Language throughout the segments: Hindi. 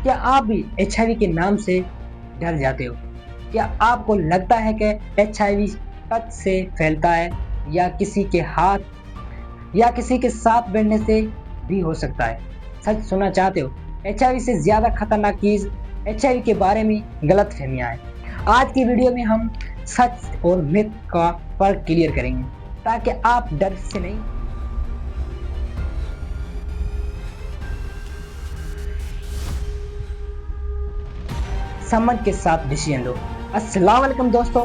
क्या आप भी HIV के नाम से डर जाते हो? क्या आपको लगता है कि HIV टच से फैलता है या किसी के हाथ या किसी के साथ बैठने से भी हो सकता है? सच सुनना चाहते हो? HIV से ज़्यादा खतरनाक चीज़ HIV के बारे में गलतफहमियां हैं। आज की वीडियो में हम सच और मिथ का फर्क क्लियर करेंगे ताकि आप डर से नहीं समझ के साथ डिसीजन लो। अस्सलाम वालेकुम दोस्तों,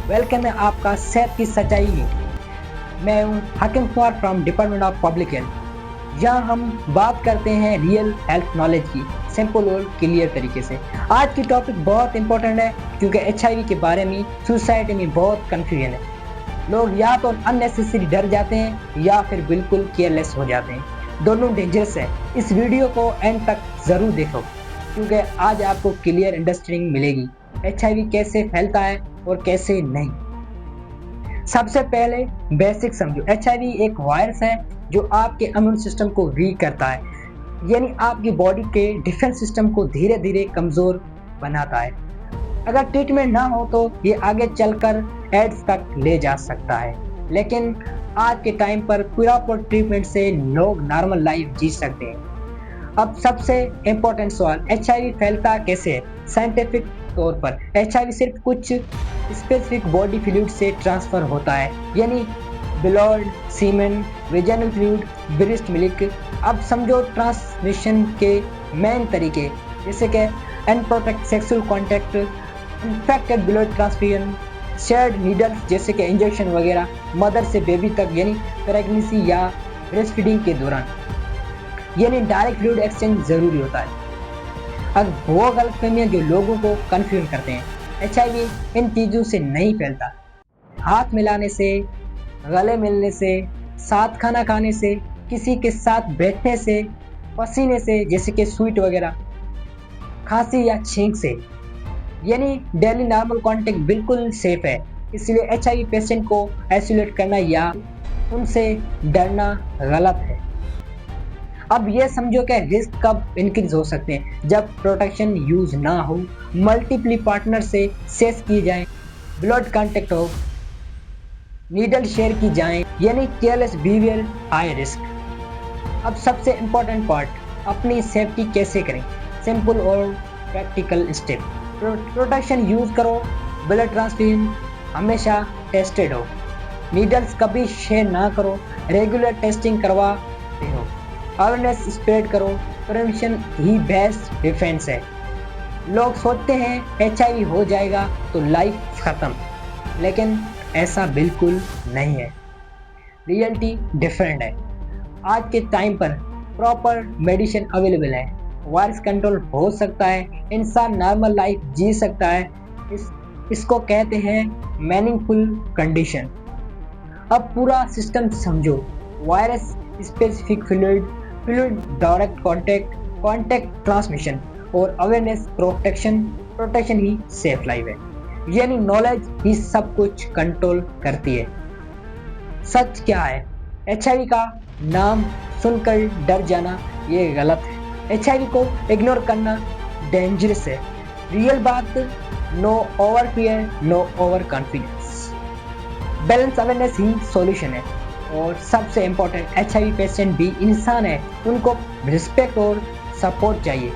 वेलकम है आपका सेहत की सच्चाई में। मैं हूँ Hakim Kumar from department of public health. यहाँ हम बात करते हैं रियल हेल्थ नॉलेज की, सिंपल और क्लियर तरीके से। आज की टॉपिक बहुत इंपॉर्टेंट है क्योंकि HIV के बारे में सोसाइटी में बहुत कन्फ्यूजन है। लोग या तो अननेसेसरी डर जाते हैं या फिर बिल्कुल केयरलेस हो जाते हैं। दोनों डेंजरस है। इस वीडियो को एंड तक ज़रूर देखो क्योंकि आज आपको क्लियर अंडरस्टैंडिंग मिलेगी HIV कैसे फैलता है और कैसे नहीं। सबसे पहले बेसिक समझो, HIV एक वायरस है जो आपके इम्यून सिस्टम को वीक करता है, यानी आपकी बॉडी के डिफेंस सिस्टम को धीरे धीरे कमजोर बनाता है। अगर ट्रीटमेंट ना हो तो ये आगे चलकर एड्स तक ले जा सकता है, लेकिन आज के टाइम पर प्रॉपर ट्रीटमेंट से लोग नॉर्मल लाइफ जी सकते हैं। अब सबसे इम्पोर्टेंट सवाल, HIV फैलता कैसे है? साइंटिफिक तौर पर HIV सिर्फ कुछ स्पेसिफिक बॉडी फ्लूइड से ट्रांसफर होता है, यानी ब्लड, सीमेन, वेजाइनल फ्लूइड, ब्रेस्ट मिल्क। अब समझो ट्रांसमिशन के मेन तरीके जैसे कि unprotected sexual contact, infected blood transfusion, shared needles जैसे कि इंजेक्शन वगैरह, मदर से बेबी तक यानी प्रेगनेंसी या ब्रेस्ट फीडिंग के दौरान, यानी डायरेक्ट फ्लूइड एक्सचेंज जरूरी होता है। अब वो गलतफहमियां जो लोगों को कंफ्यूज करते हैं, HIV इन चीज़ों से नहीं फैलता। हाथ मिलाने से, गले मिलने से, साथ खाना खाने से, किसी के साथ बैठने से, पसीने से जैसे कि स्वीट वगैरह, खांसी या छींक से, यानी डेली नॉर्मल कांटेक्ट बिल्कुल सेफ है। इसलिए HIV पेशेंट को आइसोलेट करना या उनसे डरना गलत है। अब ये समझो कि रिस्क कब इंक्रीज हो सकते हैं, जब प्रोटेक्शन यूज ना हो, मल्टीपल पार्टनर से सेक्स की जाए, ब्लड कांटेक्ट हो, नीडल शेयर की जाए, यानी केयरलेस बिहेवियर हाई रिस्क। अब सबसे इम्पोर्टेंट पार्ट, अपनी सेफ्टी कैसे करें? सिंपल और प्रैक्टिकल स्टेप। प्रोटेक्शन यूज करो, ब्लड ट्रांसफ्यूजन हमेशा टेस्टेड हो, नीडल्स कभी शेयर ना करो, रेगुलर टेस्टिंग करवाते हो, अवेयरनेस स्प्रेड करो, प्रिवेंशन ही बेस्ट डिफेंस है। लोग सोचते हैं HIV हो जाएगा तो लाइफ खत्म, लेकिन ऐसा बिल्कुल नहीं है। रियलिटी डिफरेंट है। आज के टाइम पर प्रॉपर मेडिसिन अवेलेबल है, वायरस कंट्रोल हो सकता है, इंसान नॉर्मल लाइफ जी सकता है। इसको कहते हैं मीनिंगफुल कंडीशन। अब पूरा सिस्टम समझो, virus, specific fluid, direct contact transmission और अवेयरनेस, प्रोटेक्शन ही सेफ लाइफ है, यानी नॉलेज ही सब कुछ कंट्रोल करती है। सच क्या है? HIV का नाम सुनकर डर जाना ये गलत है। HIV को इग्नोर करना डेंजरस है। रियल बात, no over fear, no over confidence. Balance awareness ही सॉल्यूशन है। और सबसे इम्पोर्टेंट, HIV पेशेंट भी इंसान है, उनको रिस्पेक्ट और सपोर्ट चाहिए।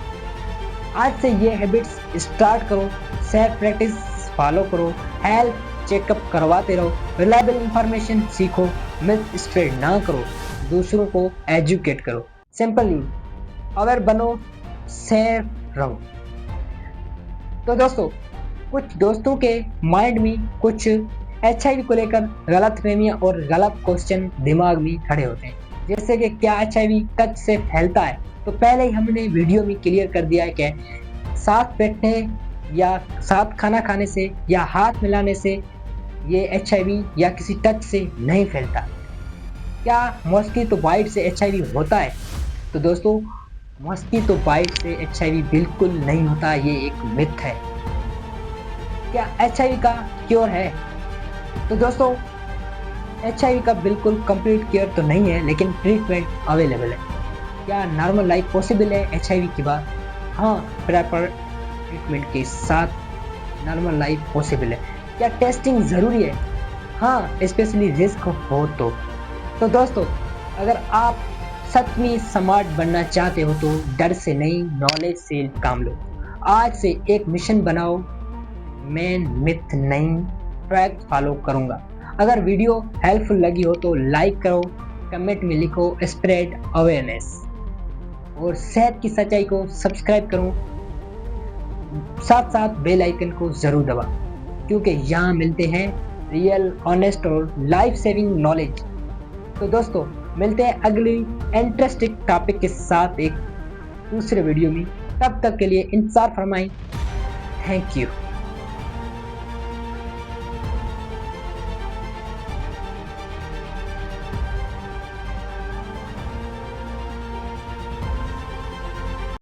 आज से ये हैबिट्स स्टार्ट करो, सेल्फ प्रैक्टिस फॉलो करो, हेल्थ चेकअप करवाते रहो, रिलायबल इंफॉर्मेशन सीखो, मिथ स्प्रेड ना करो, दूसरों को एजुकेट करो। सिंपल यूज, अवेयर बनो, सेफ रहो। तो दोस्तों, कुछ दोस्तों के माइंड में कुछ HIV को लेकर गलत फहमियाँ और गलत क्वेश्चन दिमाग में खड़े होते हैं, जैसे कि क्या HIV टच से फैलता है? तो पहले ही हमने वीडियो में क्लियर कर दिया है कि साथ बैठने या साथ खाना खाने से या हाथ मिलाने से ये HIV या किसी टच से नहीं फैलता। क्या मस्कीटो बाइट से HIV होता है? तो दोस्तों, मस्कीटो बाइट से HIV बिल्कुल नहीं होता, ये एक मिथ है। क्या HIV का क्योर है? तो दोस्तों, HIV का बिल्कुल कंप्लीट केयर तो नहीं है, लेकिन ट्रीटमेंट अवेलेबल है। क्या नॉर्मल लाइफ पॉसिबल है HIV के बाद? हाँ, प्रॉपर ट्रीटमेंट के साथ नॉर्मल लाइफ पॉसिबल है। क्या टेस्टिंग ज़रूरी है? हाँ, स्पेशली रिस्क हो तो दोस्तों, अगर आप सच में स्मार्ट बनना चाहते हो तो डर से नहीं, नॉलेज से काम लो। आज से एक मिशन बनाओ, मैं मिथ नहीं, फैक्ट फॉलो करूंगा। अगर वीडियो हेल्पफुल लगी हो तो लाइक करो, कमेंट में लिखो स्प्रेड अवेयरनेस, और सेहत की सच्चाई को सब्सक्राइब करो, साथ साथ बेल आइकन को जरूर दबा, क्योंकि यहाँ मिलते हैं रियल, ऑनेस्ट और लाइफ सेविंग नॉलेज। तो दोस्तों, मिलते हैं अगली इंटरेस्टिंग टॉपिक के साथ एक दूसरे वीडियो में। तब तक के लिए इंतजार फरमाएं। Thank you.